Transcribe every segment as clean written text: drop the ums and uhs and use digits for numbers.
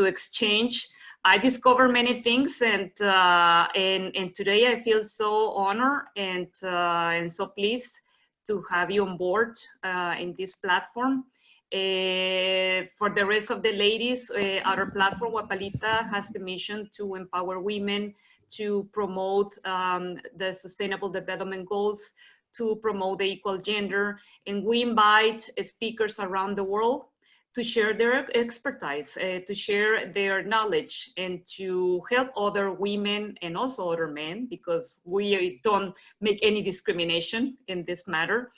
exchange. I discover many things, and today I feel so honored and so pleased to have you on board in this platform. For the rest of the ladies, our platform, Wapalita, has the mission to empower women, to promote the Sustainable Development Goals, to promote the equal gender, and we invite speakers around the world to share their expertise, to share their knowledge, and to help other women and also other men, because we don't make any discrimination in this matter,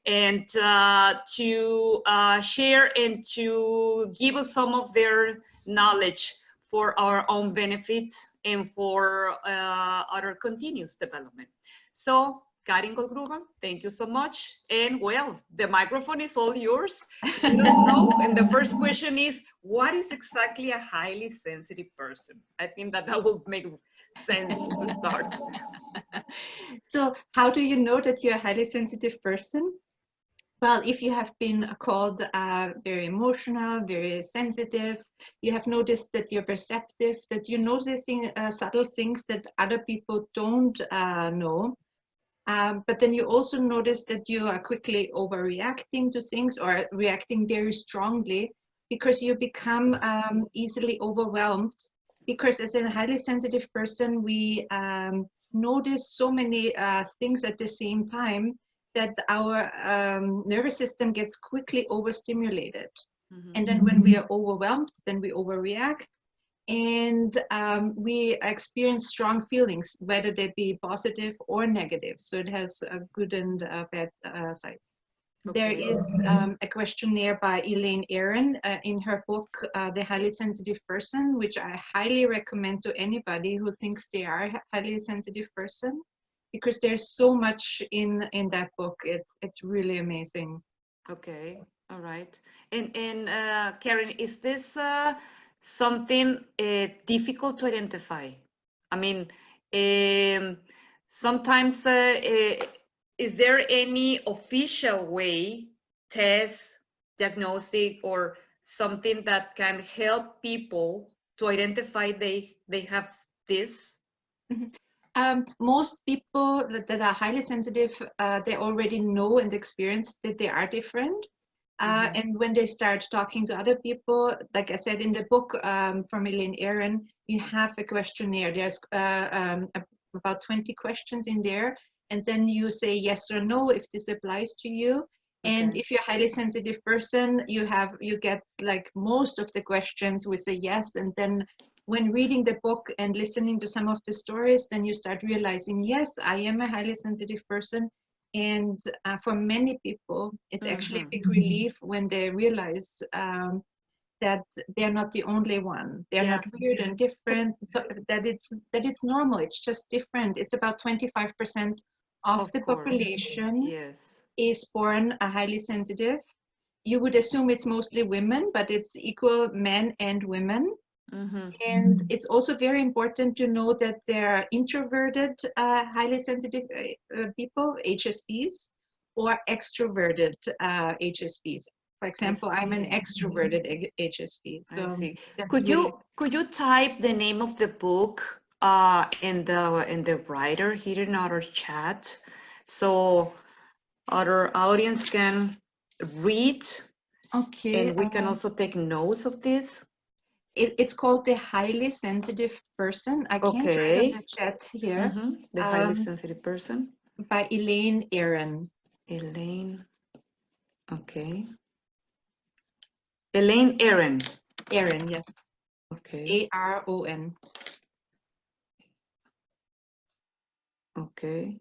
and to share and to give us some of their knowledge for our own benefit and for our continuous development. So, Karin Goldgruber, thank you so much. And well, the microphone is all yours. Let us know. And the first question is, what is exactly a highly sensitive person? I think that will make sense to start. So how do you know that you're a highly sensitive person? Well, if you have been called very emotional, very sensitive, you have noticed that you're perceptive, that you're noticing subtle things that other people don't know. But then you also notice that you are quickly overreacting to things or reacting very strongly because you become easily overwhelmed. Because as a highly sensitive person, we notice so many things at the same time that our nervous system gets quickly overstimulated. Mm-hmm. And then when we are overwhelmed, then we overreact. And we experience strong feelings, whether they be positive or negative. So it has good and bad sides. Okay. There is a questionnaire by Elaine Aron in her book, The Highly Sensitive Person, which I highly recommend to anybody who thinks they are a highly sensitive person, because there's so much in that book. It's really amazing. Okay, all right. And Karin, is this something difficult to identify? I mean, sometimes is there any official way, test, diagnostic, or something that can help people to identify they have this? Mm-hmm. Most people that are highly sensitive, they already know and experience that they are different. Mm-hmm. And when they start talking to other people, like I said in the book from Elaine Aron, you have a questionnaire. There's about 20 questions in there. And then you say yes or no if this applies to you. And okay. If you're a highly sensitive person, you get like most of the questions with a yes. And then when reading the book and listening to some of the stories, then you start realizing, yes, I am a highly sensitive person. And for many people, it's mm-hmm. actually a big relief when they realize that they're not the only one. They're not weird and different. So that it's normal. It's just different. It's about 25% of the population is born highly sensitive. You would assume it's mostly women, but it's equal men and women. Mm-hmm. And it's also very important to know that there are introverted, highly sensitive people, HSPs, or extroverted HSPs. For example, I'm an extroverted HSP. So I see. Could you type the name of the book in the writer here in our chat, so our audience can read? Okay. And we can also take notes of this. It's called The Highly Sensitive Person. I can't write on the chat here. Mm-hmm. The Highly Sensitive Person. By Elaine Aron. Elaine. Okay. Elaine Aron. Aron, yes. Okay. Aron. Okay.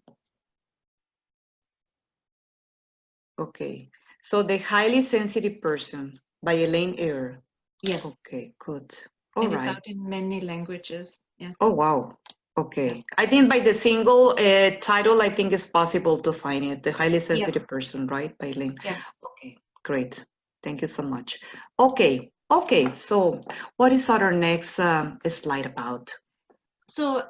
Okay. So The Highly Sensitive Person by Elaine Aron. Yes. Okay, good. All right. It's out in many languages. Yeah. Oh, wow. Okay. Yeah. I think by the single title, I think it's possible to find it. The Highly Sensitive Person, right? By Elaine. Yes. Okay, great. Thank you so much. Okay. So what is our next slide about? So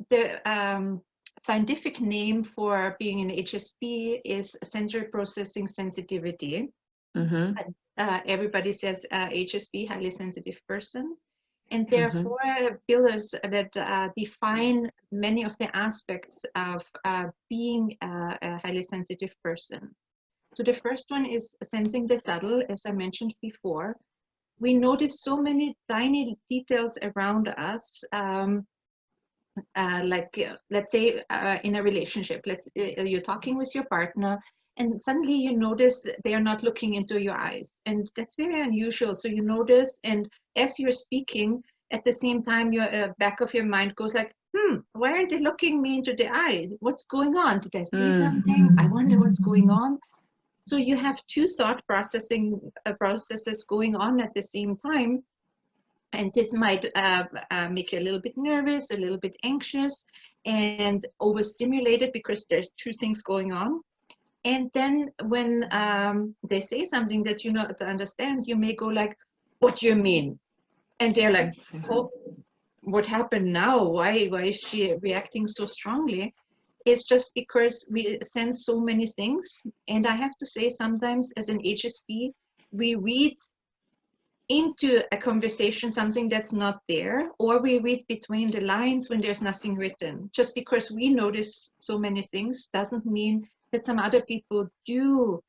the scientific name for being an HSP is sensory processing sensitivity. Mm-hmm. Everybody says HSP, highly sensitive person. And there are four pillars that define many of the aspects of being a highly sensitive person. So the first one is sensing the subtle, as I mentioned before. We notice so many tiny details around us, let's say in a relationship, you're talking with your partner, and suddenly you notice they are not looking into your eyes, and that's very unusual. So you notice, and as you're speaking, at the same time, your back of your mind goes like, why aren't they looking me into the eye? What's going on? Did I see something? I wonder what's going on. So you have two thought processes going on at the same time. And this might make you a little bit nervous, a little bit anxious, and overstimulated because there's two things going on. And then when they say something that you not understand, you may go like, what do you mean? And they're like, oh, what happened now? Why is she reacting so strongly? It's just because we sense so many things. And I have to say, sometimes as an HSP, we read into a conversation something that's not there, or we read between the lines when there's nothing written. Just because we notice so many things doesn't mean that some other people do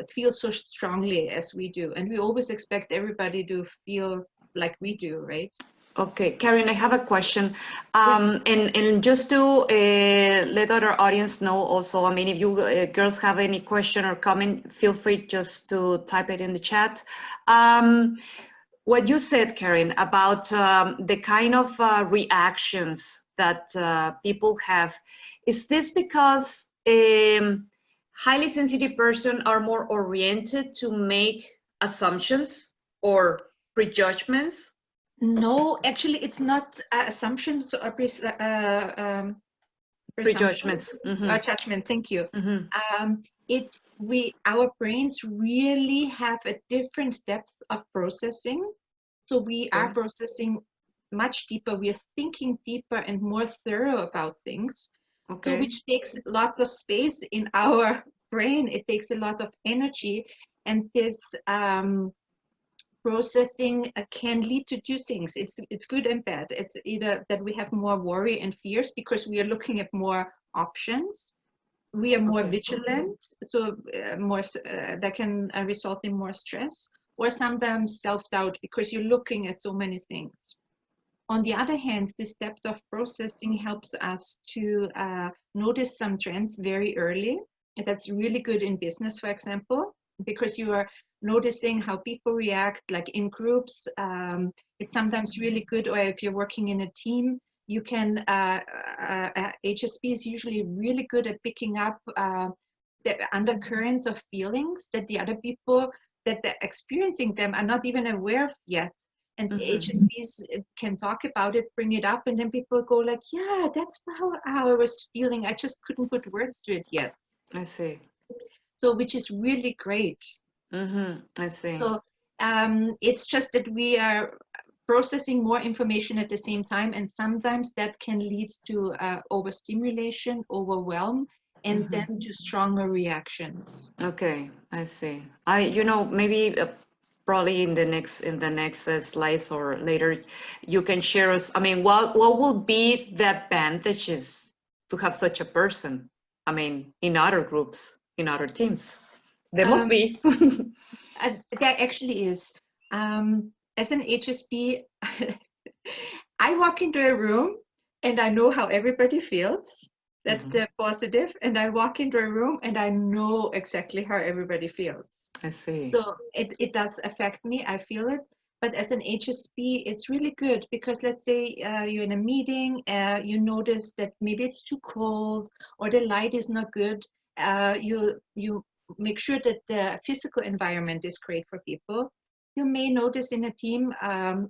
feel so strongly as we do. And we always expect everybody to feel like we do, right? Okay, Karin, I have a question. Yes. And just to let other audience know also, I mean, if you girls have any question or comment, feel free just to type it in the chat. What you said, Karin, about the kind of reactions that people have, is this because highly sensitive person are more oriented to make assumptions or prejudgments? No, actually, it's not assumptions or Prejudgments. Judgment. Thank you. Mm-hmm. It's our brains really have a different depth of processing. So we are processing much deeper. We are thinking deeper and more thorough about things. Okay. So which takes lots of space in our brain. It takes a lot of energy, and this processing can lead to two things. It's good and bad. It's either that we have more worry and fears because we are looking at more options. We are more vigilant, so that can result in more stress, or sometimes self-doubt because you're looking at so many things. On the other hand, this depth of processing helps us to notice some trends very early. And that's really good in business, for example, because you are noticing how people react, like in groups. It's sometimes really good, or if you're working in a team, you can, HSP is usually really good at picking up the undercurrents of feelings that the other people that they're experiencing them are not even aware of yet. And HSPs can talk about it, bring it up, and then people go like, yeah, that's how I was feeling. I just couldn't put words to it yet. I see. So, which is really great. I see. So it's just that we are processing more information at the same time, and sometimes that can lead to overstimulation, overwhelm, and then to stronger reactions. Okay, I see. Maybe probably in the next slides or later, you can share us. I mean, what will be the advantages to have such a person? I mean, in other groups, in other teams, there must be. There actually is. As an HSP, I walk into a room and I know how everybody feels. That's the positive. And I walk into a room and I know exactly how everybody feels. I see. So it does affect me. I feel it. But as an HSP, it's really good because let's say you're in a meeting, you notice that maybe it's too cold or the light is not good. You make sure that the physical environment is great for people. You may notice in a team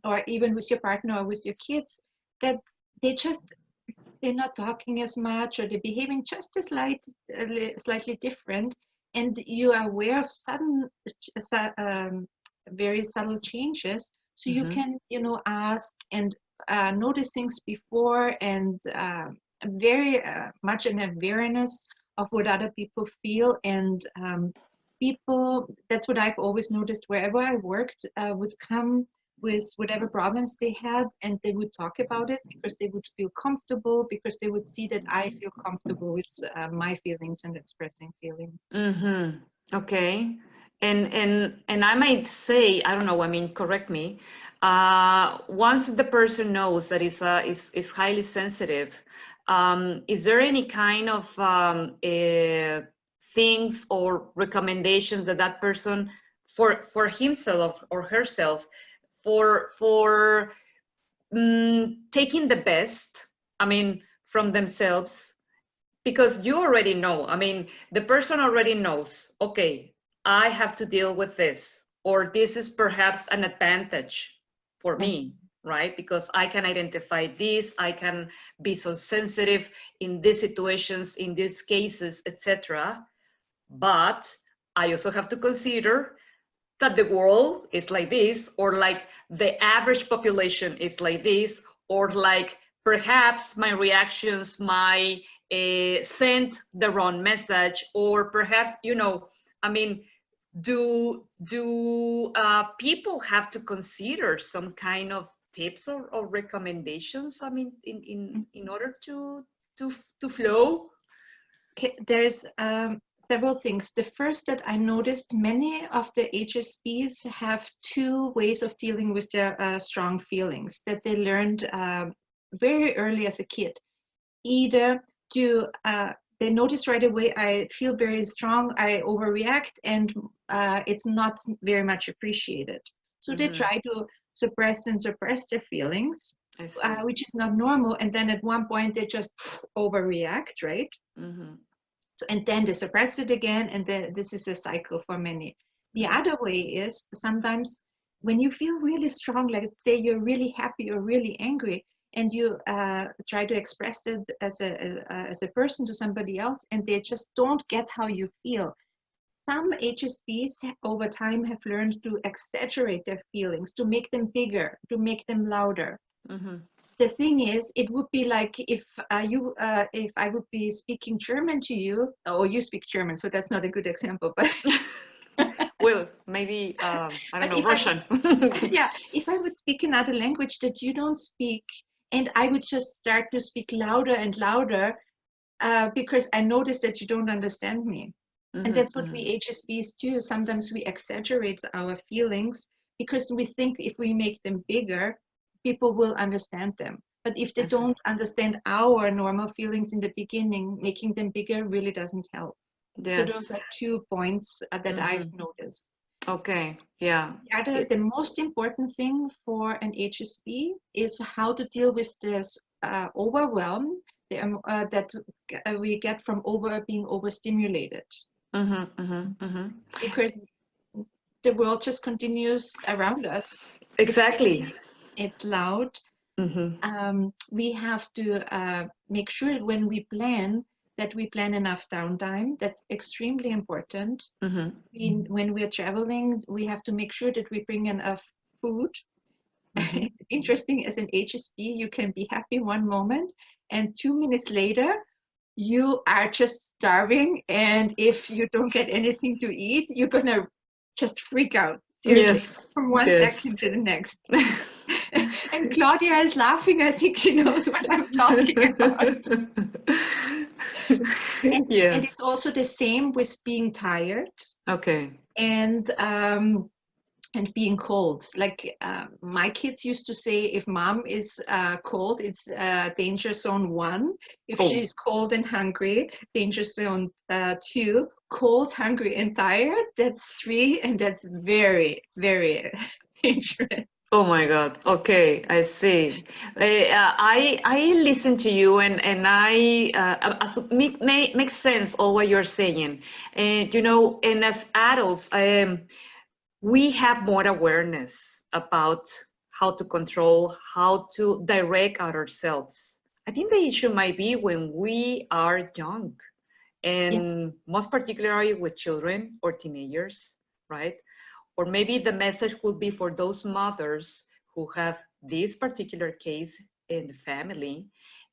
or even with your partner or with your kids that they're not talking as much or they're behaving just a slightly different, and you are aware of very subtle changes, so you can ask and notice things before, and very much an awareness of what other people feel. And people, that's what I've always noticed wherever I worked, would come with whatever problems they had, and they would talk about it because they would feel comfortable, because they would see that I feel comfortable with my feelings and expressing feelings. Mm-hmm. Okay. And I might say, I don't know, I mean, correct me. Once the person knows that is highly sensitive, is there any kind of things or recommendations that that person for himself or herself for taking the best, I mean, from themselves? Because you already know, I mean, the person already knows, okay, I have to deal with this, or this is perhaps an advantage for me, right? Because I can identify this, I can be so sensitive in these situations, in these cases, etc. But I also have to consider that the world is like this, or like the average population is like this, or like perhaps my reactions might send the wrong message, or perhaps, you know, I mean, do people have to consider some kind of tips or recommendations? I mean, in order to flow. Okay, there's several things. The first that I noticed, many of the HSPs have two ways of dealing with their strong feelings that they learned very early as a kid. Either to they notice right away, I feel very strong, I overreact, and it's not very much appreciated. So they try to suppress their feelings, which is not normal. And then at one point they just overreact, right? So, and then they suppress it again, and then this is a cycle for many. The other way is sometimes when you feel really strong, like say you're really happy or really angry, and you try to express it as a person to somebody else, and they just don't get how you feel. Some HSPs over time have learned to exaggerate their feelings, to make them bigger, to make them louder. The thing is, it would be like if if I would be speaking German to you, or you speak German, so that's not a good example, but well, maybe I don't know, Russian. Yeah, if I would speak another language that you don't speak, and I would just start to speak louder and louder because I notice that you don't understand me. And that's what we HSPs do. Sometimes we exaggerate our feelings because we think if we make them bigger, people will understand them. But if they don't understand our normal feelings in the beginning, making them bigger really doesn't help. Yes. So those are 2 points that I've noticed. Okay, yeah. The most important thing for an HSP is how to deal with this overwhelm that we get from being overstimulated. Because the world just continues around us. Exactly. It's loud. We have to make sure when we plan that we plan enough downtime. That's extremely important. When we're traveling, we have to make sure that we bring enough food. It's interesting, as an HSP, you can be happy one moment, and 2 minutes later, you are just starving. And if you don't get anything to eat, you're gonna just freak out. Seriously, from one second to the next. And Claudia is laughing. I think she knows what I'm talking about. And it's also the same with being tired. Okay. And being cold. Like my kids used to say, if mom is cold, it's danger zone 1. If she's cold and hungry, danger zone 2. Cold, hungry, and tired, that's 3, and that's very, very dangerous. Oh my God. Okay, I see. I listen to you, and I makes sense all what you're saying. And you know, and as adults, we have more awareness about how to control, how to direct ourselves. I think the issue might be when we are young, and most particularly with children or teenagers, right? Or maybe the message would be for those mothers who have this particular case in the family,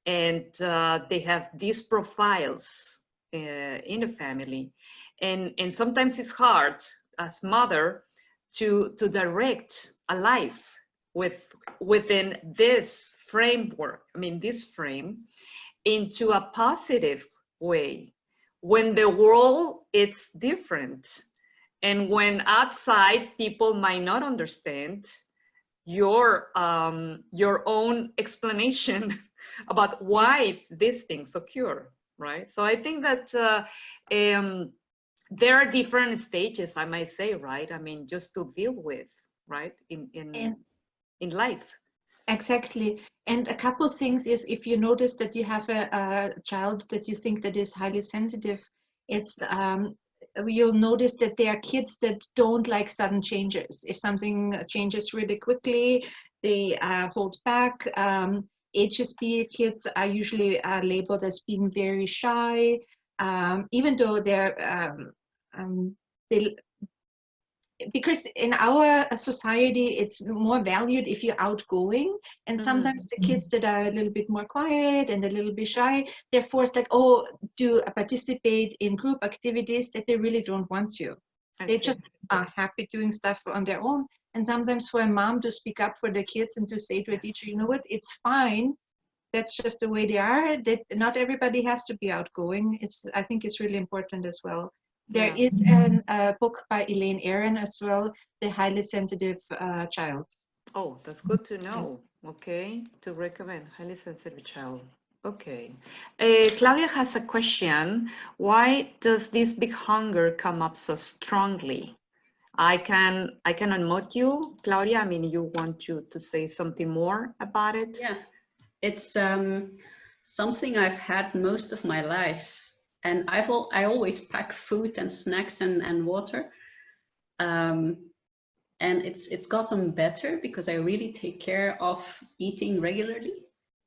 and they have these profiles in the family. And sometimes it's hard as mother to direct a life within this framework, I mean, this frame, into a positive way when the world is different and when outside people might not understand your own explanation about why these things occur, right? So I think that there are different stages, I might say, right? I mean, just to deal with, right, in life. Exactly. And a couple of things is, if you notice that you have a child that you think that is highly sensitive, it's you'll notice that there are kids that don't like sudden changes. If something changes really quickly, they hold back. HSP kids are usually labeled as being very shy, even though they because in our society it's more valued if you're outgoing, and sometimes the kids that are a little bit more quiet and a little bit shy, they're forced to participate in group activities that they really don't want to. They just are happy doing stuff on their own. And sometimes for a mom to speak up for the kids and to say to a teacher, you know what, it's fine, that's just the way they are, that not everybody has to be outgoing. I think it's really important as well. There is a book by Elaine Aron as well, The Highly Sensitive Child. Oh, that's good to know. Okay, to recommend Highly Sensitive Child. Okay. Claudia has a question. Why does this big hunger come up so strongly? I can unmute you, Claudia. I mean, you want you to say something more about it? Yeah, it's something I've had most of my life. And I always pack food and snacks and water, and it's gotten better because I really take care of eating regularly.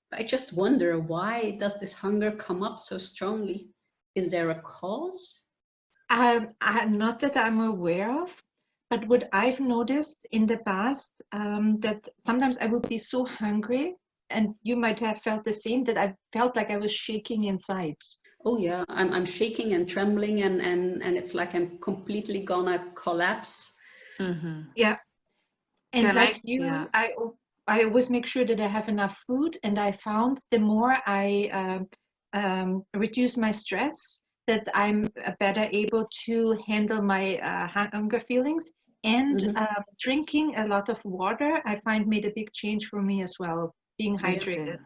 But I just wonder, why does this hunger come up so strongly? Is there a cause? Not that I'm aware of, but what I've noticed in the past, that sometimes I would be so hungry, and you might have felt the same, that I felt like I was shaking inside. Oh yeah, I'm shaking and trembling, and it's like I'm completely gonna collapse. Yeah, and I always make sure that I have enough food, and I found the more I reduce my stress, that I'm better able to handle my hunger feelings. And drinking a lot of water, I find made a big change for me as well, being hydrated.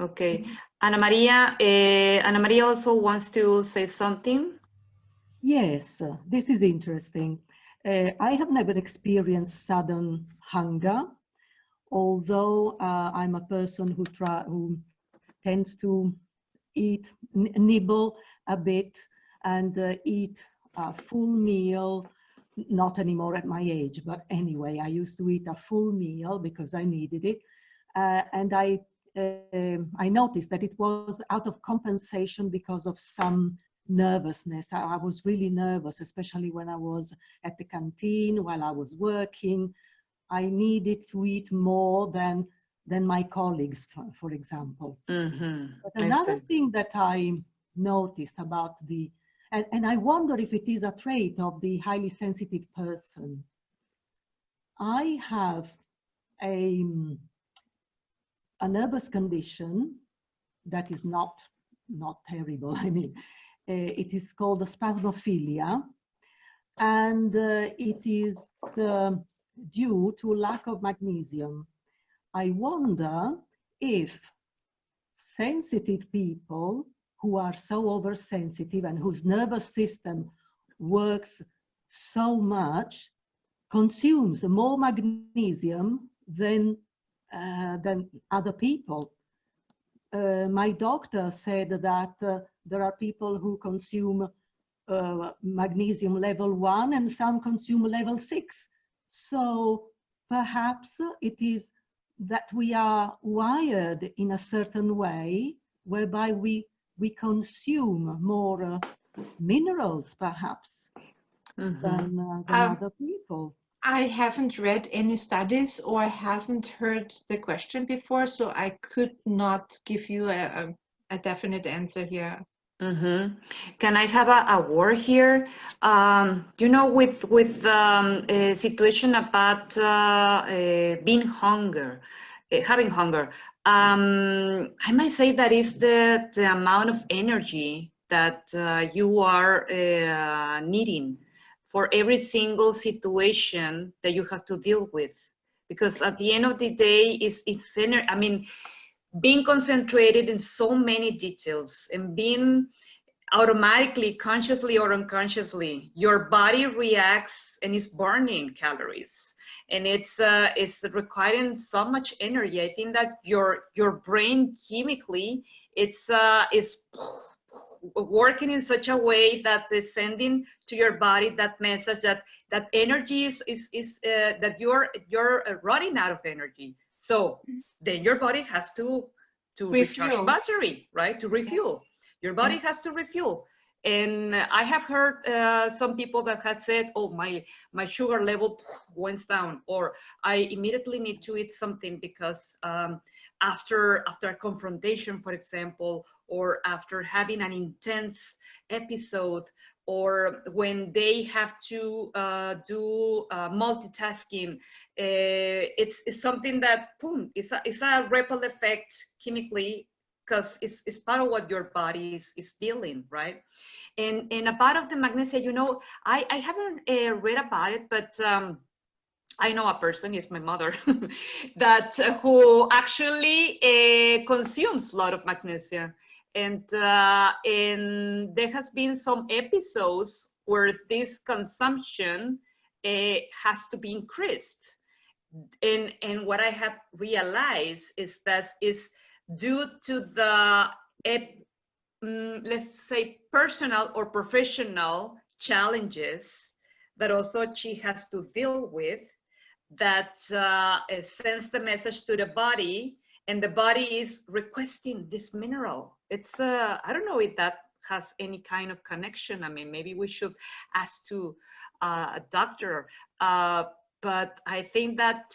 Okay. Ana Maria also wants to say something. Yes, this is interesting. I have never experienced sudden hunger, although I'm a person who tends to nibble a bit and eat a full meal. Not anymore at my age, but anyway, I used to eat a full meal because I needed it, and I noticed that it was out of compensation because of some nervousness. I was really nervous, especially when I was at the canteen while I was working. I needed to eat more than my colleagues, for example. But another thing that I noticed about and I wonder if it is a trait of the highly sensitive person. I have a nervous condition that is not terrible. I mean, it is called spasmophilia, and it is due to lack of magnesium. I wonder if sensitive people who are so oversensitive and whose nervous system works so much consumes more magnesium than other people. My doctor said that there are people who consume magnesium level 1 and some consume level 6. So perhaps it is that we are wired in a certain way whereby we consume more minerals perhaps than other people. I haven't read any studies or haven't heard the question before, so I could not give you a definite answer here. Mm-hmm. Can I have a word here? You know, with a situation about being hunger, having hunger. I might say that is the amount of energy that you are needing for every single situation that you have to deal with. Because at the end of the day, it's energy. I mean, being concentrated in so many details and being automatically, consciously or unconsciously, your body reacts and is burning calories, and it's requiring so much energy. I think that your brain chemically is working in such a way that it's sending to your body that message that energy is that you're running out of energy. So then your body has to recharge Refuel. battery, right? To refuel. Your body has to refuel. And I have heard some people that had said, oh, my sugar level went down, or I immediately need to eat something because after a confrontation, for example, or after having an intense episode, or when they have to do multitasking, it's something that, boom, it's a ripple effect chemically, because it's part of what your body is dealing, right? And about of the magnesia, you know, I haven't read about it, but I know a person, is my mother, that who actually consumes a lot of magnesia, and there has been some episodes where this consumption has to be increased, and what I have realized is that is due to the let's say personal or professional challenges that also she has to deal with, that it sends the message to the body, and the body is requesting this mineral. It's I don't know if that has any kind of connection. I mean, maybe we should ask to a doctor, but I think that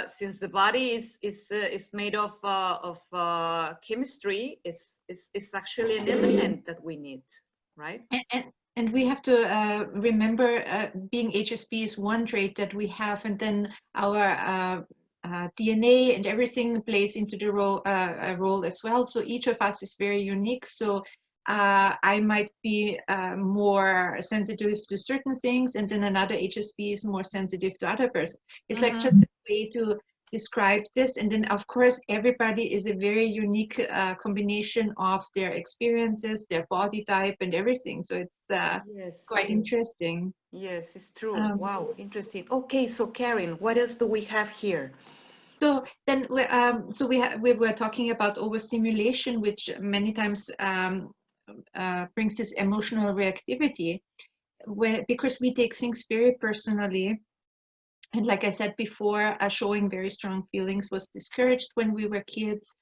since the body is made of chemistry, it's actually an element that we need, right? And we have to remember being HSP is one trait that we have, and then our DNA and everything plays into the role a role as well. So each of us is very unique. So I might be more sensitive to certain things, and then another HSP is more sensitive to other person. It's like just a way to describe this. And then of course everybody is a very unique combination of their experiences, their body type and everything, so it's Yes. quite interesting. Yes, it's true. Wow, interesting. Okay, so Karin, what else do we have here? So then we were talking about overstimulation, which many times brings this emotional reactivity, because we take things very personally. And like I said before, showing very strong feelings was discouraged when we were kids.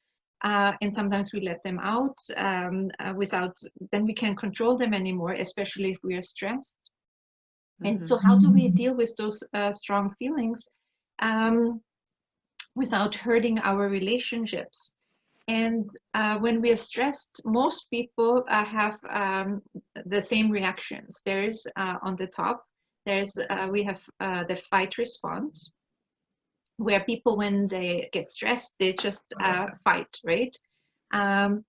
And sometimes we let them out then we can't control them anymore, especially if we are stressed. And so how do we deal with those strong feelings without hurting our relationships? And when we are stressed, most people have the same reactions. There's on the top, we have the fight response, where people, when they get stressed, they just fight, right? And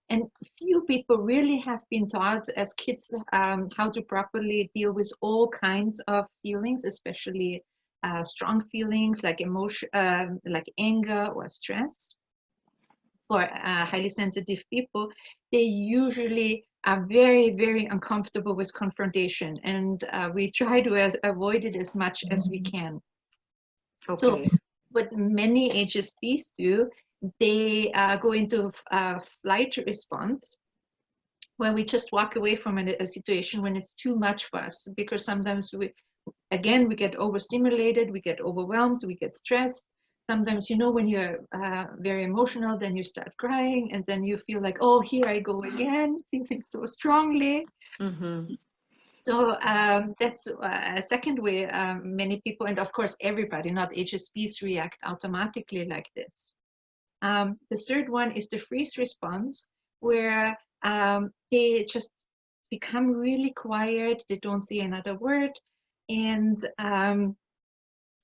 few people really have been taught as kids how to properly deal with all kinds of feelings, especially strong feelings like emotion, like anger or stress. For highly sensitive people, they usually are very, very uncomfortable with confrontation, and we try to avoid it as much as we can. Okay. So what many HSPs do, they go into flight response, where we just walk away from a situation when it's too much for us, because sometimes we get overstimulated, we get overwhelmed, we get stressed. Sometimes, you know, when you're very emotional, then you start crying, and then you feel like, oh, here I go again, feeling so strongly. So that's a second way many people, and of course everybody, not HSPs, react automatically like this. The third one is the freeze response, where they just become really quiet. They don't say another word. And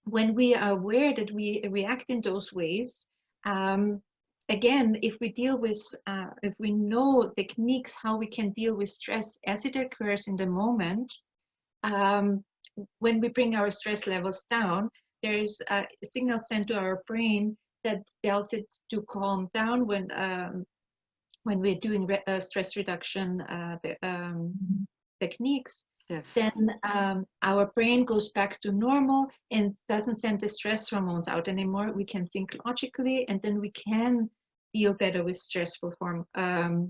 when we are aware that we react in those ways, again, if we deal with, if we know techniques how we can deal with stress as it occurs in the moment, when we bring our stress levels down, there is a signal sent to our brain that tells it to calm down when we're doing stress reduction techniques. Yes. Then our brain goes back to normal and doesn't send the stress hormones out anymore. We can think logically, and then we can deal better with stressful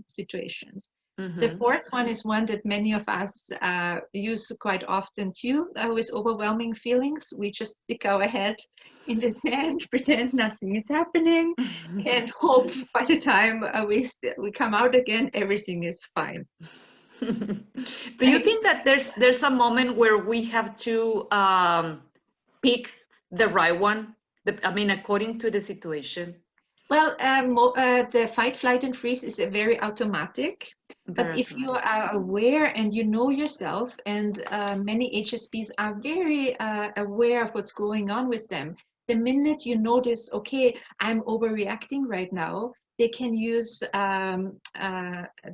situations. The fourth one is one that many of us use quite often too, with overwhelming feelings. We just stick our head in the sand, pretend nothing is happening, and hope by the time we come out again, everything is fine. Do you think that there's a moment where we have to pick the right one? I mean, according to the situation. Well, the fight, flight, and freeze is a very automatic. But if you are aware and you know yourself, and many HSPs are very aware of what's going on with them, the minute you notice, okay, I'm overreacting right now, they can use a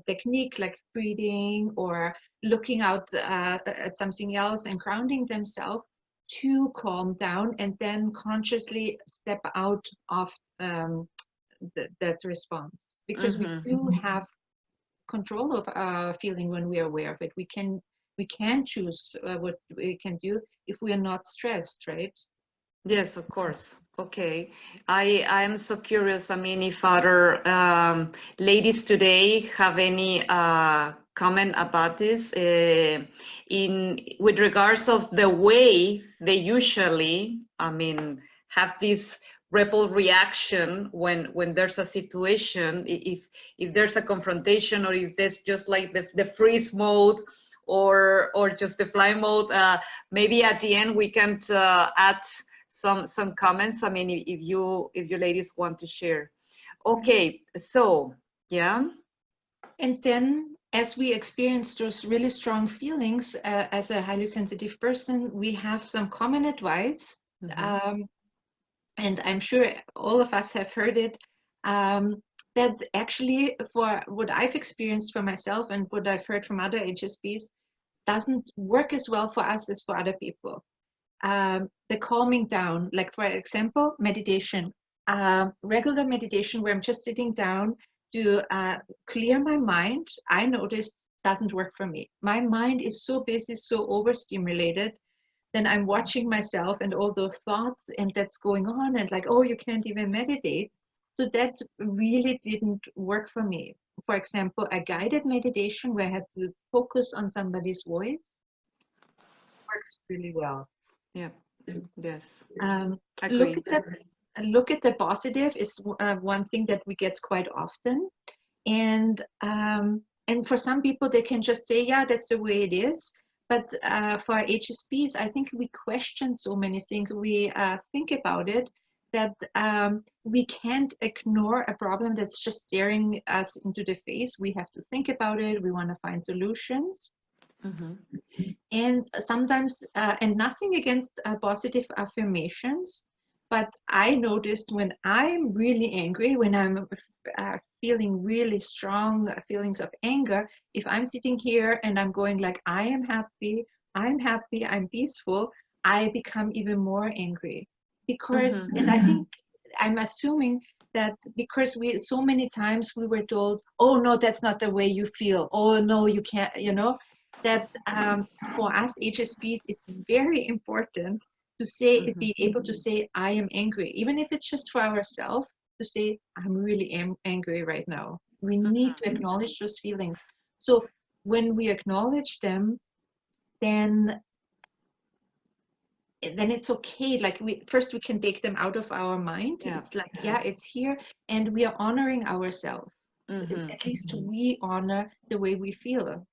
technique like breathing or looking out at something else and grounding themselves to calm down and then consciously step out of that response. Because we do have control of our feeling when we are aware of it. We can choose what we can do if we are not stressed, right? Yes, of course. Okay. I am so curious. I mean, if other ladies today have any comment about this with regards of the way they usually, I mean, have this rebel reaction when there's a situation, if there's a confrontation, or if there's just like the freeze mode or just the fly mode. Maybe at the end we can add some comments. I mean, if you ladies want to share. Okay, so yeah. And then as we experience those really strong feelings as a highly sensitive person, we have some common advice. And I'm sure all of us have heard it, that actually for what I've experienced for myself and what I've heard from other HSPs doesn't work as well for us as for other people. The calming down, like for example, meditation, regular meditation where I'm just sitting down to clear my mind, I noticed doesn't work for me. My mind is so busy, so overstimulated. Then I'm watching myself and all those thoughts and that's going on and like, oh, you can't even meditate. So that really didn't work for me. For example, a guided meditation where I had to focus on somebody's voice works really well. Yeah. Yes. Look at the positive is one thing that we get quite often. And for some people, they can just say, yeah, that's the way it is. But for HSPs, I think we question so many things. We think about it that we can't ignore a problem that's just staring us into the face. We have to think about it. We want to find solutions. And sometimes, and nothing against positive affirmations, but I noticed when I'm really angry, when I'm feeling really strong feelings of anger, if I'm sitting here and I'm going like, I am happy, I'm peaceful, I become even more angry. Because, and I think, I'm assuming that because so many times we were told, oh no, that's not the way you feel. Oh no, you can't, you know, that for us HSPs, it's very important to say, be able to say, I am angry, even if it's just for ourselves, to say, I'm really angry right now. We need to acknowledge those feelings. So when we acknowledge them, then it's okay. Like we can take them out of our mind. Yeah. It's like, yeah, it's here, and we are honoring ourselves. At least we honor the way we feel.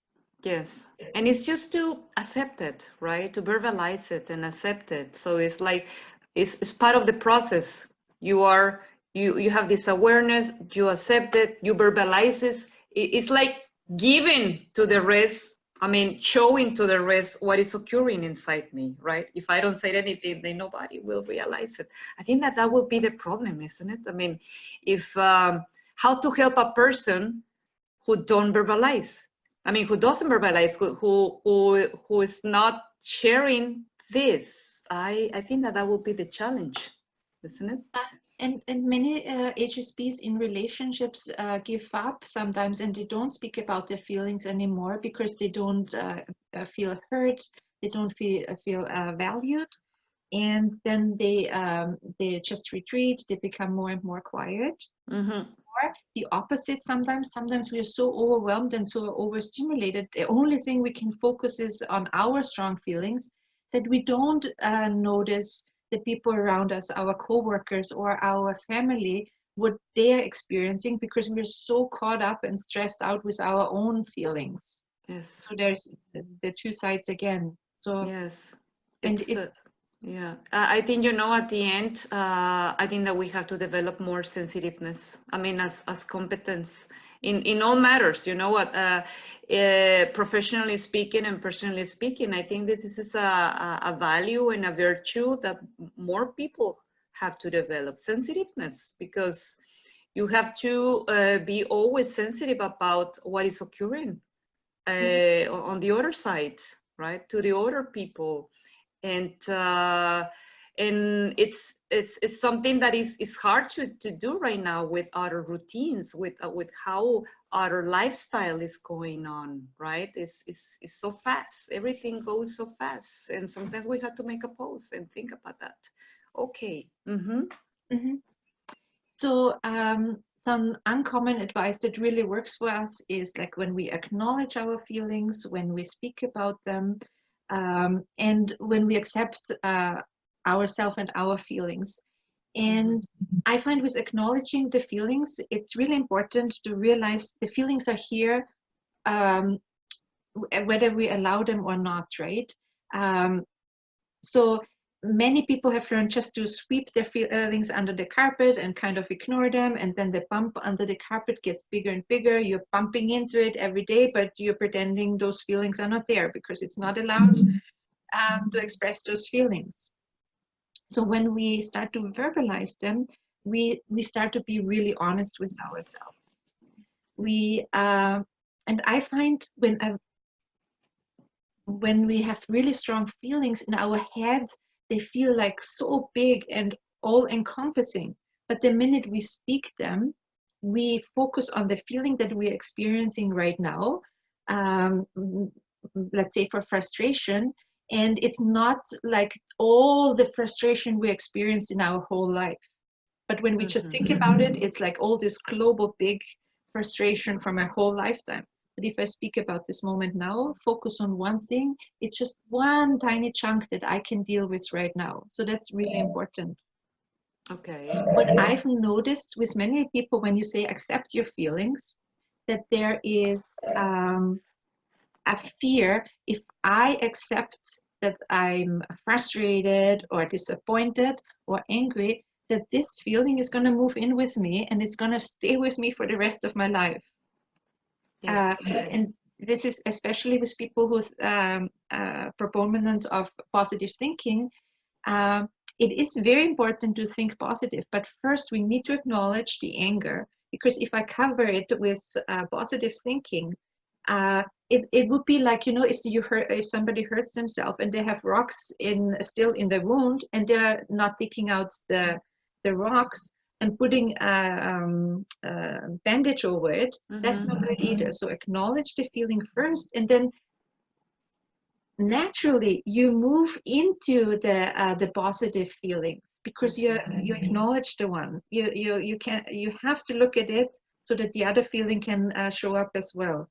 Yes, and it's just to accept it, right? To verbalize it and accept it. So it's like it's part of the process. You have this awareness, you accept it, you verbalize it. It's like giving to the rest I mean, showing to the rest what is occurring inside me, right? If I don't say anything, then nobody will realize it. I think that that will be the problem, isn't it? I mean, if how to help a person who don't verbalize. I mean, who doesn't verbalize, who is not sharing this. I think that that will be the challenge, isn't it? And many HSPs in relationships give up sometimes, and they don't speak about their feelings anymore because they don't feel heard, they don't feel valued, and then they just retreat, they become more and more quiet. Mm-hmm. Or the opposite, sometimes we are so overwhelmed and so overstimulated, the only thing we can focus is on our strong feelings, that we don't notice the people around us, our co-workers or our family, what they're experiencing, because we're so caught up and stressed out with our own feelings. Yes. So there's the two sides again. So yes, and it's yeah. I think, you know, at the end, I think that we have to develop more sensitiveness. I mean, as competence in all matters. You know what? Professionally speaking and personally speaking, I think that this is a value and a virtue that more people have to develop, sensitiveness, because you have to be always sensitive about what is occurring on the other side, right? To the other people, and it's something that is hard to do right now with our routines, with how our lifestyle is going on, right? It's so fast. Everything goes so fast, and sometimes we have to make a pause and think about that. Okay. Mm-hmm. Mm-hmm. So some uncommon advice that really works for us is like when we acknowledge our feelings, when we speak about them, and when we accept ourselves and our feelings. And I find with acknowledging the feelings, it's really important to realize the feelings are here, whether we allow them or not, right? So many people have learned just to sweep their feelings under the carpet and kind of ignore them, and then the bump under the carpet gets bigger and bigger. You're bumping into it every day, but you're pretending those feelings are not there because it's not allowed to express those feelings. So when we start to verbalize them, we start to be really honest with ourselves. And I find when we have really strong feelings in our head, they feel like so big and all encompassing. But the minute we speak them, we focus on the feeling that we're experiencing right now. Let's say for frustration, and it's not like all the frustration we experience in our whole life. But when we just think about it, it's like all this global big frustration from my whole lifetime. But if I speak about this moment now, focus on one thing, it's just one tiny chunk that I can deal with right now. So that's really important. Okay. What I've noticed with many people, when you say accept your feelings, that there is a fear. If I accept that I'm frustrated or disappointed or angry, that this feeling is going to move in with me and it's going to stay with me for the rest of my life. Yes. And this is especially with people with proponents of positive thinking. It is very important to think positive, but first we need to acknowledge the anger, because if I cover it with positive thinking, it would be like, you know, if somebody hurts themselves and they have rocks still in the wound and they're not taking out the rocks and putting a bandage over it, that's not good either. So acknowledge the feeling first, and then naturally you move into the positive feelings, because you acknowledge the one. You have to look at it so that the other feeling can show up as well.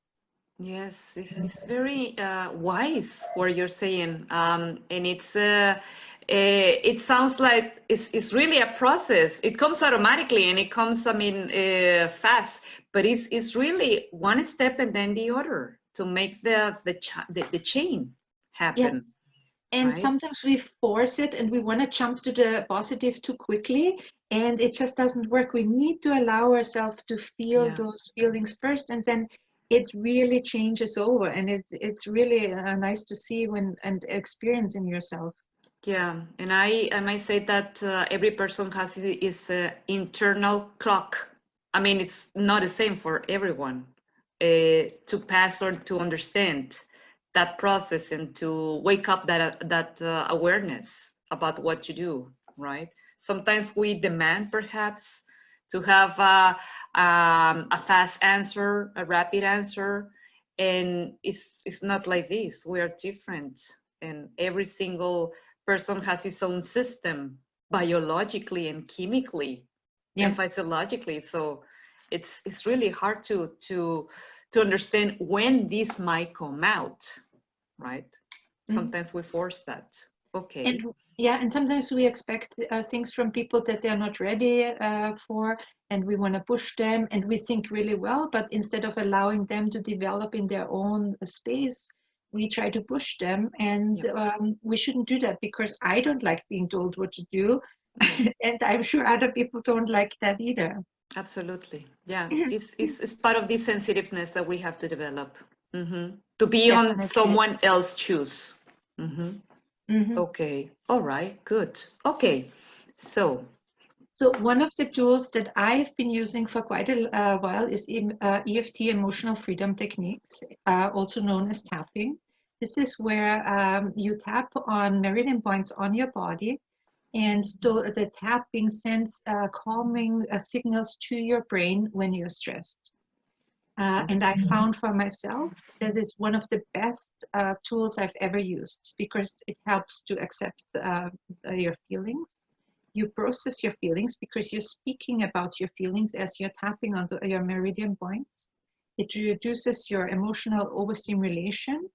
Yes, it's very wise what you're saying, and it sounds like it's really a process. It comes automatically, and it comes, I mean, fast. But it's really one step and then the other to make the chain happen. Yes. And right? sometimes we force it and we want to jump to the positive too quickly, and it just doesn't work. We need to allow ourselves to feel those feelings first, and then it really changes over, and it's really nice to see when and experience in yourself. Yeah, and I might say that every person has his internal clock. I mean, it's not the same for everyone to pass or to understand that process and to wake up that awareness about what you do, right? Sometimes we demand perhaps to have a fast answer, a rapid answer, and it's not like this. We are different, and every single person has his own system biologically and chemically and Yes. physiologically. So it's really hard to understand when this might come out, right? Sometimes we force that. Okay. And yeah, and sometimes we expect things from people that they're not ready for, and we want to push them, and we think really well, but instead of allowing them to develop in their own space, we try to push them, and we shouldn't do that, because I don't like being told what to do, and I'm sure other people don't like that either. Absolutely. Yeah, it's part of the sensitiveness that we have to develop. To be on Definitely. someone else's shoes. Okay. All right. Good. Okay. So one of the tools that I've been using for quite a while is EFT, emotional freedom techniques, also known as tapping. This is where you tap on meridian points on your body, and the tapping sends calming signals to your brain when you're stressed. And I found for myself that it's one of the best tools I've ever used, because it helps to accept your feelings. You process your feelings because you're speaking about your feelings as you're tapping onto your meridian points. It reduces your emotional overstimulation,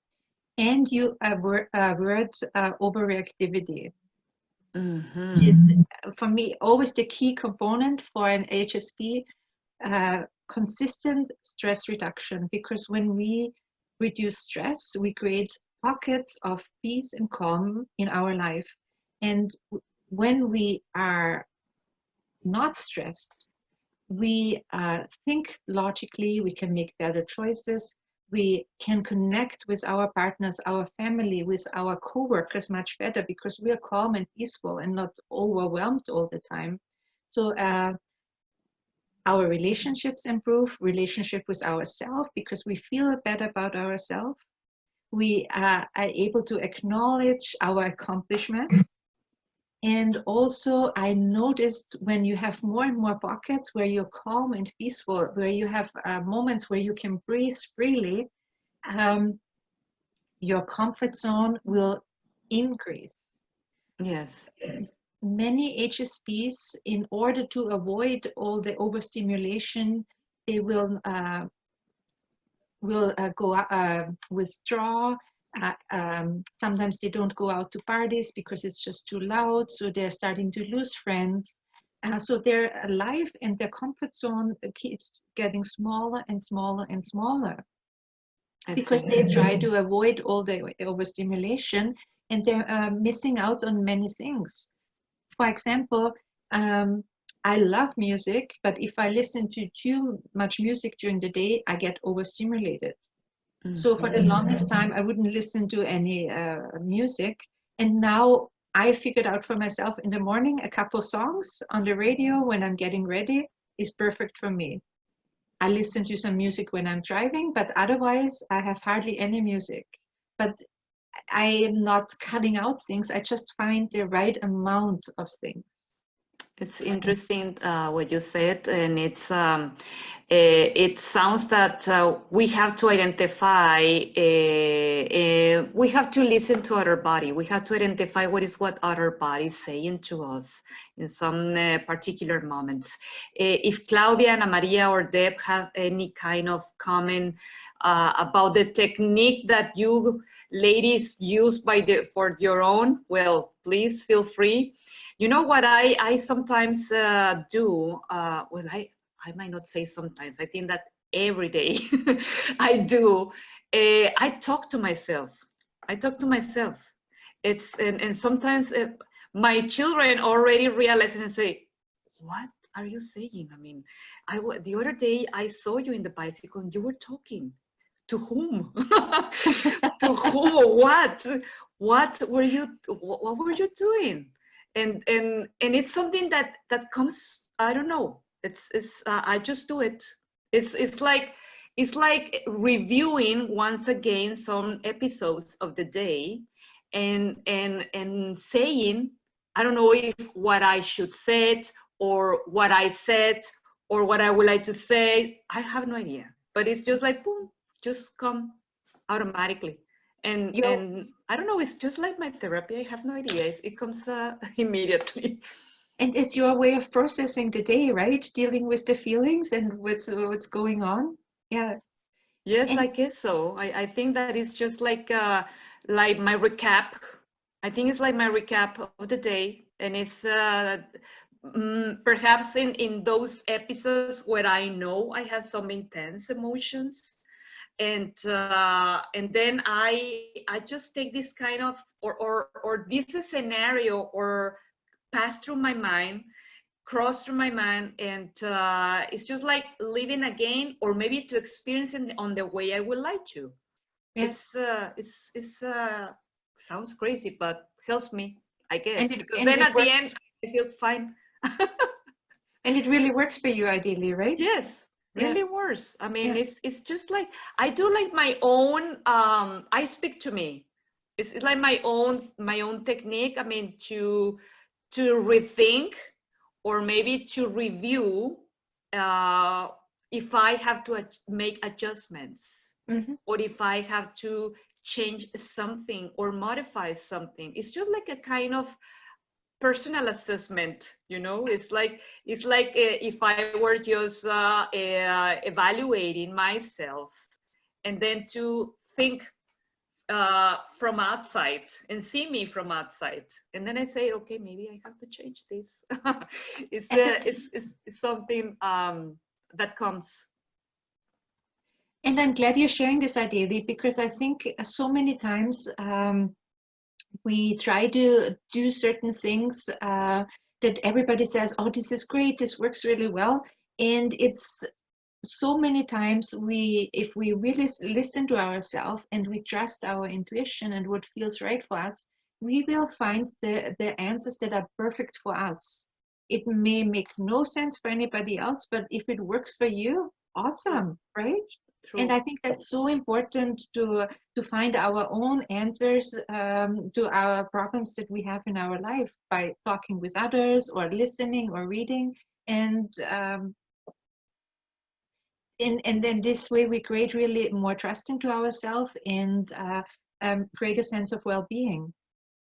and you avert overreactivity. Which is, for me, always the key component for an HSP. Consistent stress reduction, because when we reduce stress, we create pockets of peace and calm in our life. And when we are not stressed, we think logically, we can make better choices, we can connect with our partners, our family, with our co-workers much better, because we are calm and peaceful and not overwhelmed all the time. So our relationships improve, relationship with ourselves, because we feel better about ourselves. We are able to acknowledge our accomplishments. And also, I noticed when you have more and more pockets where you're calm and peaceful, where you have moments where you can breathe freely, your comfort zone will increase. yes. Many HSPs, in order to avoid all the overstimulation, they will withdraw. Sometimes they don't go out to parties because it's just too loud, so they're starting to lose friends. So their life and their comfort zone keeps getting smaller and smaller and smaller, because they try to avoid all the overstimulation, and they're missing out on many things. For example, I love music, but if I listen to too much music during the day, I get overstimulated. So for the longest time, I wouldn't listen to any music. And now I figured out for myself, in the morning, a couple songs on the radio when I'm getting ready is perfect for me. I listen to some music when I'm driving, but otherwise I have hardly any music. But I am not cutting out things. I just find the right amount of things. It's interesting what you said, and it sounds that we have to identify, we have to listen to our body. We have to identify what our body is saying to us in some particular moments. If Claudia, Ana Maria, or Deb have any kind of comment about the technique that you ladies use for your own, well, please feel free. You know what I sometimes do? Well, I might not say sometimes. I think that every day I do. I talk to myself. I talk to myself. And sometimes my children already realize and say, "What are you saying? I mean, the other day I saw you in the bicycle and you were talking. To whom? To whom or what? What were you doing? And it's something that comes, I don't know. It's I just do it. It's like reviewing once again some episodes of the day and saying, I don't know if what I should say or what I said or what I would like to say. I have no idea. But it's just like boom, just come automatically. And I don't know, it's just like my therapy. I have no idea. It comes immediately. And it's your way of processing the day, right? Dealing with the feelings and with what's going on. Yeah. Yes, And I guess so. I think that it's just like my recap. I think it's like my recap of the day, and it's perhaps in those episodes where I know I have some intense emotions, and then I just take this kind of or this scenario or pass through my mind, cross through my mind, and it's just like living again, or maybe to experience it on the way I would like to. yes, It's sounds crazy, but helps me, I guess, and it because and then it at the works, end I feel fine. and it really works for you ideally, right? Yes, Yeah. really worse. I mean, Yeah. it's just like I do like my own. I speak to me. It's like my own technique. I mean, to rethink or maybe to review uh, if I have to make adjustments Hmm. or if I have to change something or modify something. It's just like a kind of personal assessment, it's like if I were just evaluating myself and then to think from outside and see me from outside, and then I say, okay, maybe I have to change this. it's, And uh, that's, it's, it's it's something that comes. and I'm glad you're sharing this ideally, because I think so many times we try to do certain things that everybody says, oh, this is great, this works really well. And it's so many times if we really listen to ourselves and we trust our intuition and what feels right for us, we will find the answers that are perfect for us. It may make no sense for anybody else, but if it works for you, True. awesome, right? And True. I think that's so important to find our own answers to our problems that we have in our life by talking with others or listening or reading. And then this way we create really more trust into ourselves and create a sense of well-being.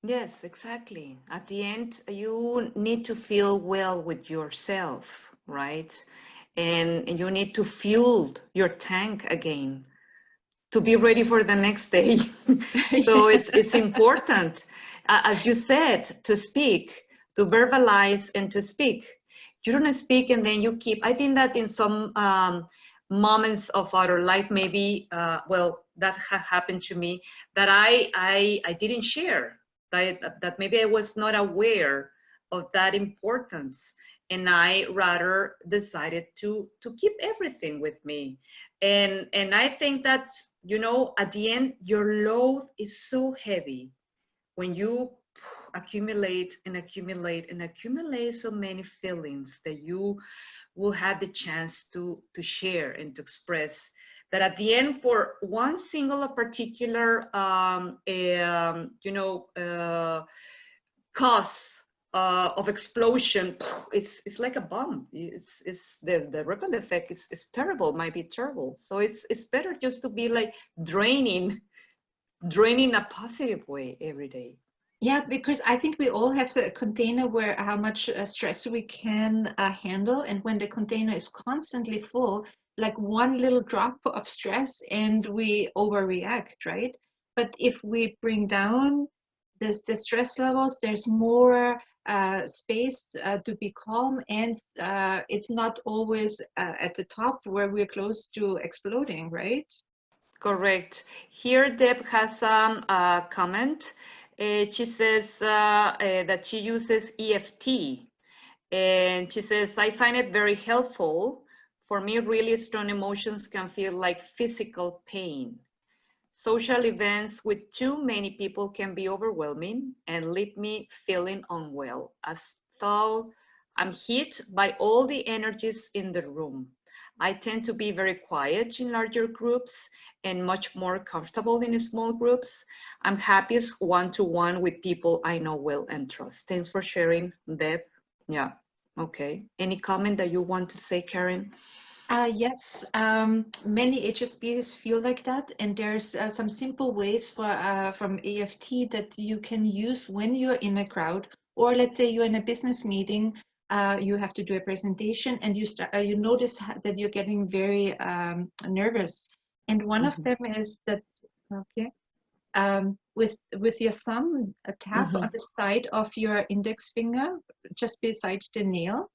Yes, exactly. At the end, you need to feel well with yourself, right? And you need to fuel your tank again to be ready for the next day. So it's important, as you said, to speak, to verbalize, and to speak. You don't speak and then you keep. I think that in some moments of our life, maybe, well, that happened to me, that I didn't share, that maybe I was not aware of that importance, and I rather decided to keep everything with me. And I think that, at the end, your load is so heavy when you accumulate and accumulate and accumulate so many feelings that you will have the chance to share and to express, that at the end, for one single a particular cause of explosion, it's like a bomb. It's the ripple effect is terrible, might be terrible. So it's better just to be like draining a positive way every day. Yeah, because I think we all have the container where how much stress we can handle, and when the container is constantly full, like one little drop of stress and we overreact, right? But if we bring down the stress levels, there's more space to be calm, and it's not always at the top where we're close to exploding, right? Correct. Here, Deb has a comment. She says that she uses EFT, And she says, I find it very helpful. For me, really strong emotions can feel like physical pain. Social events with too many people can be overwhelming and leave me feeling unwell, as though I'm hit by all the energies in the room. I tend to be very quiet in larger groups and much more comfortable in small groups. I'm happiest one-to-one with people I know well and trust. Thanks for sharing, Deb. Yeah, okay. Any comment that you want to say, Karen? Yes, many HSPs feel like that, and there's some simple ways from AFT that you can use when you're in a crowd, or let's say you're in a business meeting, you have to do a presentation, and you notice that you're getting very nervous. And one of them is that, okay, with your thumb, tap on the side of your index finger, just beside the nail,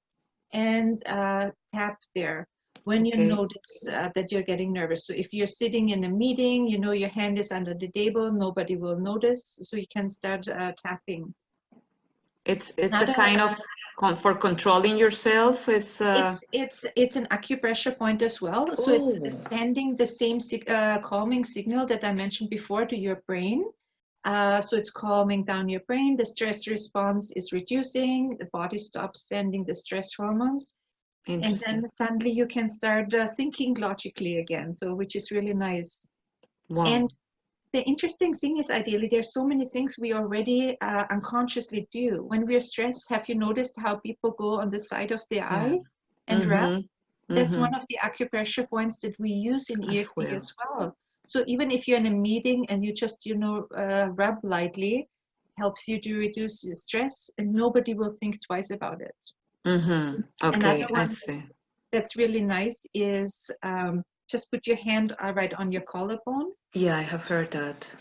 and tap there when you notice that you're getting nervous. So if you're sitting in a meeting, you know your hand is under the table, nobody will notice, so you can start tapping. It's a kind of for controlling yourself. It's an acupressure point as well. So it's sending the same calming signal that I mentioned before to your brain. So it's calming down your brain. The stress response is reducing. The body stops sending the stress hormones. And then suddenly you can start thinking logically again, so which is really nice. Wow. And the interesting thing is, ideally, there's so many things we already unconsciously do. When we're stressed, have you noticed how people go on the side of the eye and rub? That's one of the acupressure points that we use in EFT as well. So even if you're in a meeting and you just, rub lightly, helps you to reduce the stress, and nobody will think twice about it. Okay, Another one I see. That's really nice is just put your hand right on your collarbone. Yeah, I have heard that.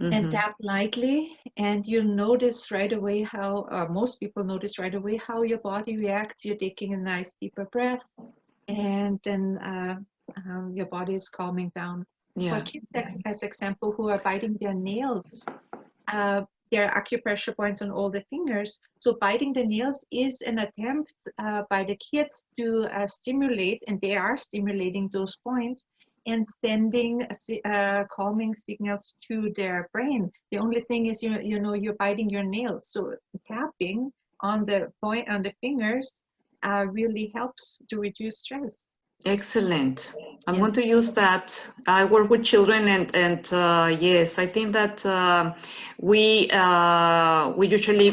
And tap lightly, and you'll notice right away how, most people notice right away how your body reacts. You're taking a nice deeper breath, and then your body is calming down. Yeah. For kids, as example, who are biting their nails, there are acupressure points on all the fingers. So biting the nails is an attempt by the kids to stimulate, and they are stimulating those points and sending calming signals to their brain. The only thing is, you're biting your nails. So tapping on the point on the fingers really helps to reduce stress. Excellent. I'm going to use that. I work with children, and yes, I think that we usually,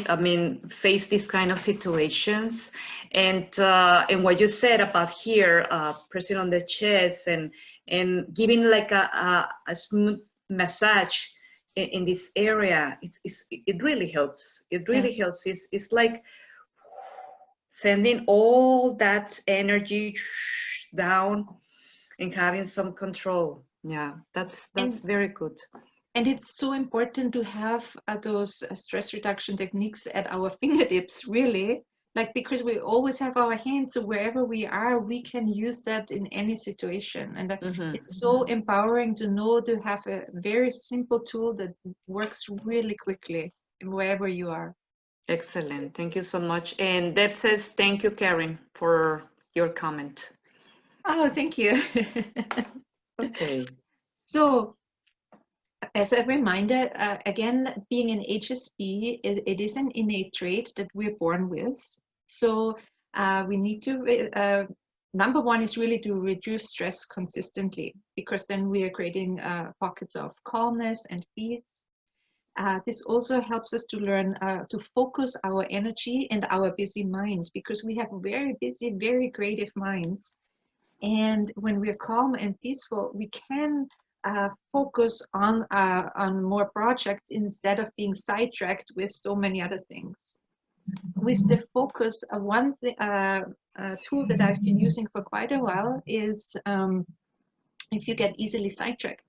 face these kind of situations, and what you said about here, pressing on the chest and giving like a smooth massage in this area, it really helps. It really helps. It's like sending all that energy down and having some control. Yeah, that's very good. And it's so important to have those stress reduction techniques at our fingertips, really, because we always have our hands, so wherever we are, we can use that in any situation. And it's so empowering to know to have a very simple tool that works really quickly wherever you are. Excellent. Thank you so much. And Deb says, thank you, Karin, for your comment. Oh, thank you. Okay. So, as a reminder, again, being an HSP, it is an innate trait that we're born with. So we need to, number one is really to reduce stress consistently, because then we are creating pockets of calmness and peace. This also helps us to learn to focus our energy and our busy mind, because we have very busy, very creative minds. And when we're calm and peaceful, we can focus on more projects instead of being sidetracked with so many other things. With the focus, one tool that I've been using for quite a while is if you get easily sidetracked,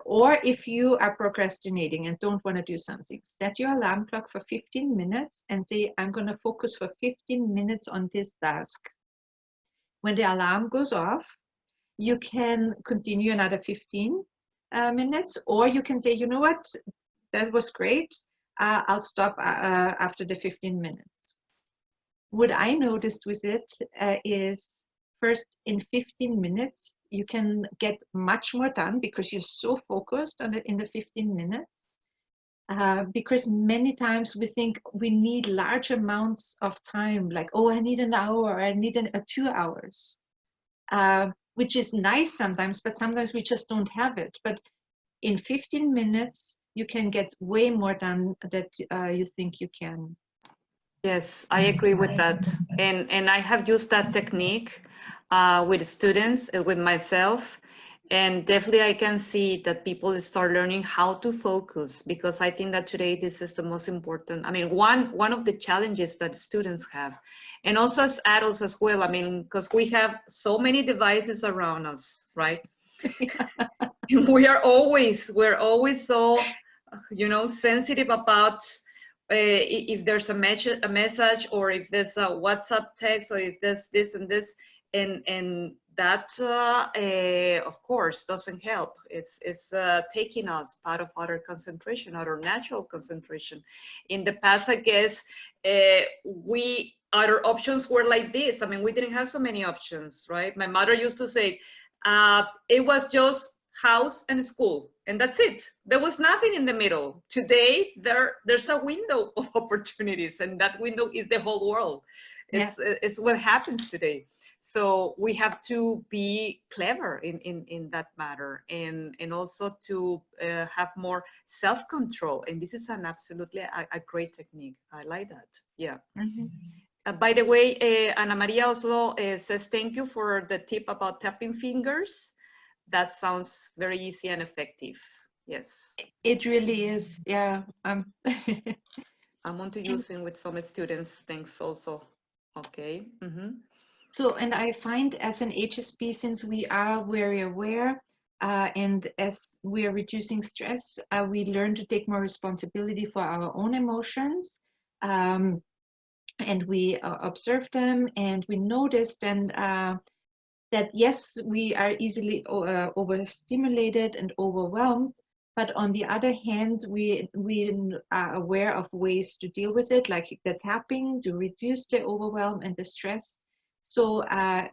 or if you are procrastinating and don't want to do something, set your alarm clock for 15 minutes and say, I'm going to focus for 15 minutes on this task. When the alarm goes off, you can continue another 15 minutes, or you can say, you know what, that was great. I'll stop after the 15 minutes. what I noticed with it is first in 15 minutes, you can get much more done because you're so focused on it in the 15 minutes. Because many times we think we need large amounts of time, like, oh, I need an hour, or I need 2 hours, which is nice sometimes, but sometimes we just don't have it. But in 15 minutes, you can get way more done that you think you can. Yes, I agree with that. And I have used that technique with students, with myself. And definitely I can see that people start learning how to focus, because I think that today this is the most important. I mean, one of the challenges that students have, and also as adults as well. I mean, because we have so many devices around us, right? We're always so, sensitive about if there's a message, or if there's a WhatsApp text, or if there's this and this, and that of course doesn't help. It's taking us out of our concentration, our natural concentration. In the past, I guess, our options were like this. I mean, we didn't have so many options, right? My mother used to say, it was just house and school, and that's it. There was nothing in the middle. Today, there's a window of opportunities, and that window is the whole world. It's what happens today. So we have to be clever in that matter, and also to have more self-control. And this is an absolutely a great technique. I like that. Yeah. By the way, Ana Maria also says thank you for the tip about tapping fingers. That sounds very easy and effective. Yes. It really is. Yeah. I'm on to using with some students. Thanks also. Okay. So, and I find as an HSP, since we are very aware, and as we are reducing stress, we learn to take more responsibility for our own emotions. And we observe them, and we notice then that yes, we are easily overstimulated and overwhelmed, but on the other hand, we are aware of ways to deal with it, like the tapping, to reduce the overwhelm and the stress. So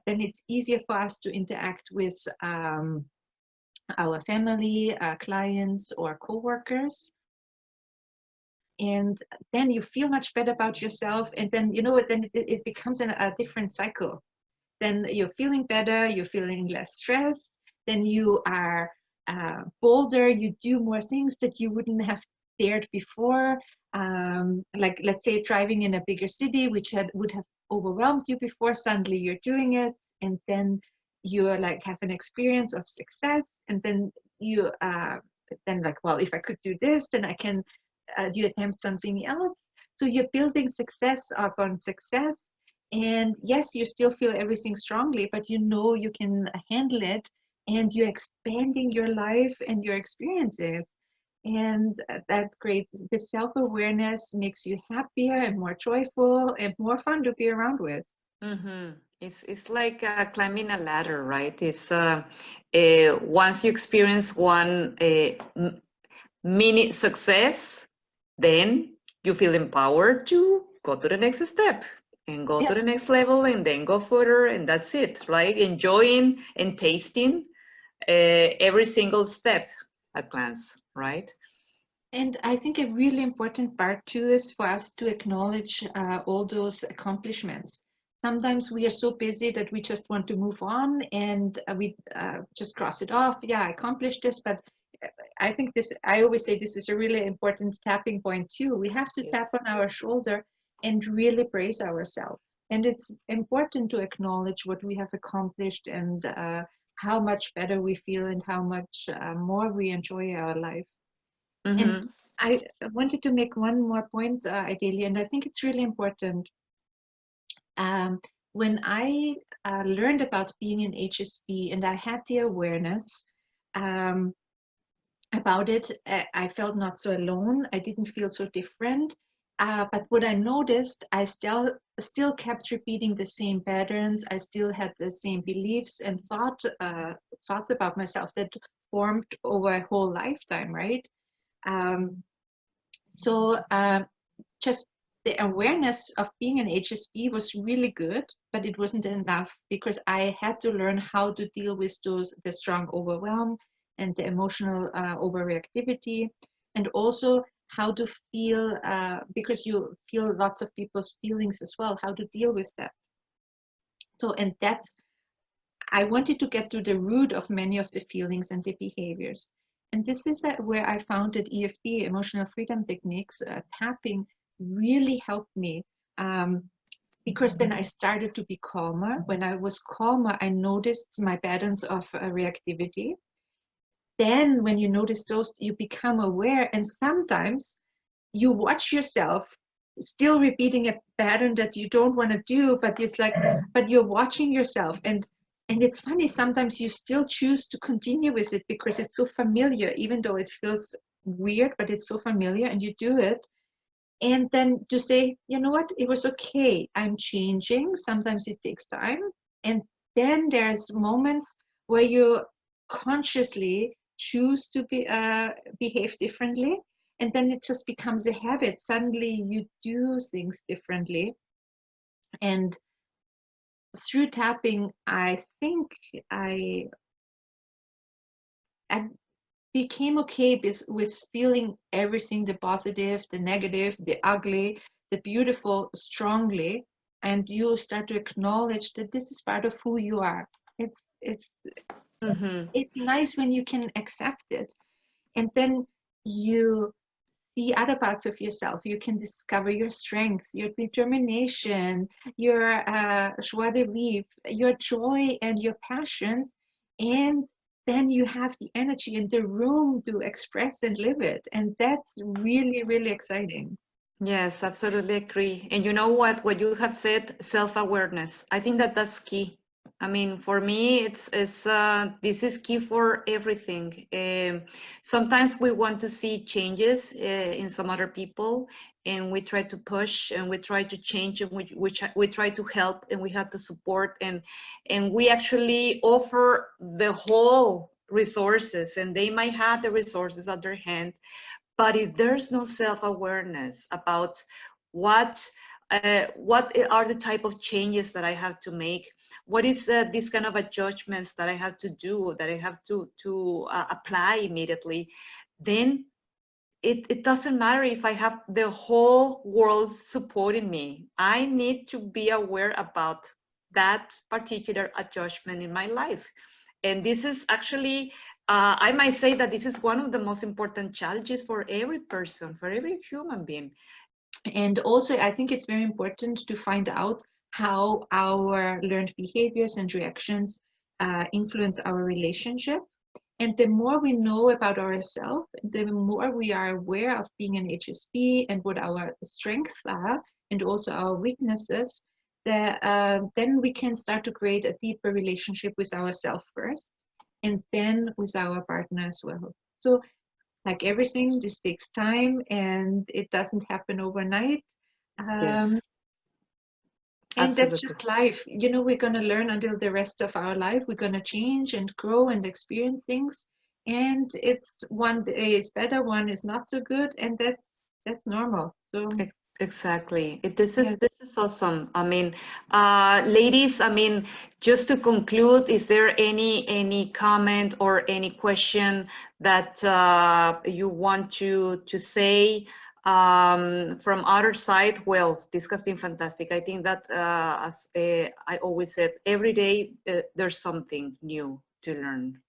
then it's easier for us to interact with our family, clients, or co-workers. And then you feel much better about yourself, and then then it becomes a different cycle. Then you're feeling better, you're feeling less stressed, then you are bolder, you do more things that you wouldn't have dared before. Like, let's say, driving in a bigger city, which would have overwhelmed you before, suddenly you're doing it, and then you're like have an experience of success, and then you then like, well, if I could do this, then I can do attempt something else. So you're building success upon success. And yes, you still feel everything strongly, but you can handle it, and you're expanding your life and your experiences. And that's great. The self-awareness makes you happier and more joyful and more fun to be around with. It's like climbing a ladder, right? It's once you experience one mini success, then you feel empowered to go to the next step and go to the next level, and then go further, and that's it, right? Enjoying and tasting every single step at glance, right? And I think a really important part too is for us to acknowledge all those accomplishments. Sometimes we are so busy that we just want to move on, and we just cross it off. Yeah, I accomplished this, but I think I always say this is a really important tapping point too. We have to tap on our shoulder and really praise ourselves. And it's important to acknowledge what we have accomplished, and how much better we feel, and how much more we enjoy our life. And I wanted to make one more point, Aydeli, and I think it's really important. When I learned about being an HSP, and I had the awareness about it, I felt not so alone. I didn't feel so different. But what I noticed, I still kept repeating the same patterns. I still had the same beliefs and thoughts about myself that formed over a whole lifetime, right? So just the awareness of being an HSP was really good, but it wasn't enough because I had to learn how to deal with the strong overwhelm and the emotional overreactivity, and also how to feel, because you feel lots of people's feelings as well, how to deal with that. So, and I wanted to get to the root of many of the feelings and the behaviors. And this is where I found that EFT, emotional freedom techniques, tapping, really helped me, because then I started to be calmer. When I was calmer, I noticed my patterns of reactivity. Then when you notice those, you become aware, and sometimes you watch yourself still repeating a pattern that you don't want to do, but it's like, but you're watching yourself, and it's funny, sometimes you still choose to continue with it because it's so familiar, even though it feels weird, but it's so familiar, and you do it. And then to say, you know what, it was okay, I'm changing. Sometimes it takes time. And then there's moments where you consciously choose to behave differently. And then it just becomes a habit. Suddenly you do things differently. And through tapping, I think I became okay with feeling everything, the positive, the negative, the ugly, the beautiful, strongly. And you start to acknowledge that this is part of who you are. It's nice when you can accept it. And then you see other parts of yourself. You can discover your strength, your determination, your joie de vivre, your joy and your passions. And then you have the energy and the room to express and live it. And that's really, really exciting. Yes, absolutely agree. And you know what you have said, self-awareness. I think that that's key. I mean, for me, it's this is key for everything. Sometimes we want to see changes in some other people, and we try to push and we try to change, and we try to help, and we have to support, and we actually offer the whole resources, and they might have the resources at their hand. But if there's no self-awareness about what are the type of changes that I have to make, what is this kind of adjustments that I have to do, that I have to apply immediately, then it doesn't matter if I have the whole world supporting me. I need to be aware about that particular adjustment in my life. And this is actually, I might say that this is one of the most important challenges for every person, for every human being. And also, I think it's very important to find out how our learned behaviors and reactions influence our relationship. And the more we know about ourselves, the more we are aware of being an HSP and what our strengths are and also our weaknesses, then we can start to create a deeper relationship with ourselves first and then with our partner as well. So like everything, this takes time and it doesn't happen overnight. Yes. And Absolutely. that's just life. You know, we're going to learn until the rest of our life. We're going to change and grow and experience things. And it's one day is better, one is not so good. And that's normal. So Exactly. yes. This is awesome. I mean, ladies, I mean, just to conclude, is there any comment or any question that you want to say from other side? Well, this has been fantastic. I think that as I always said, every day there's something new to learn.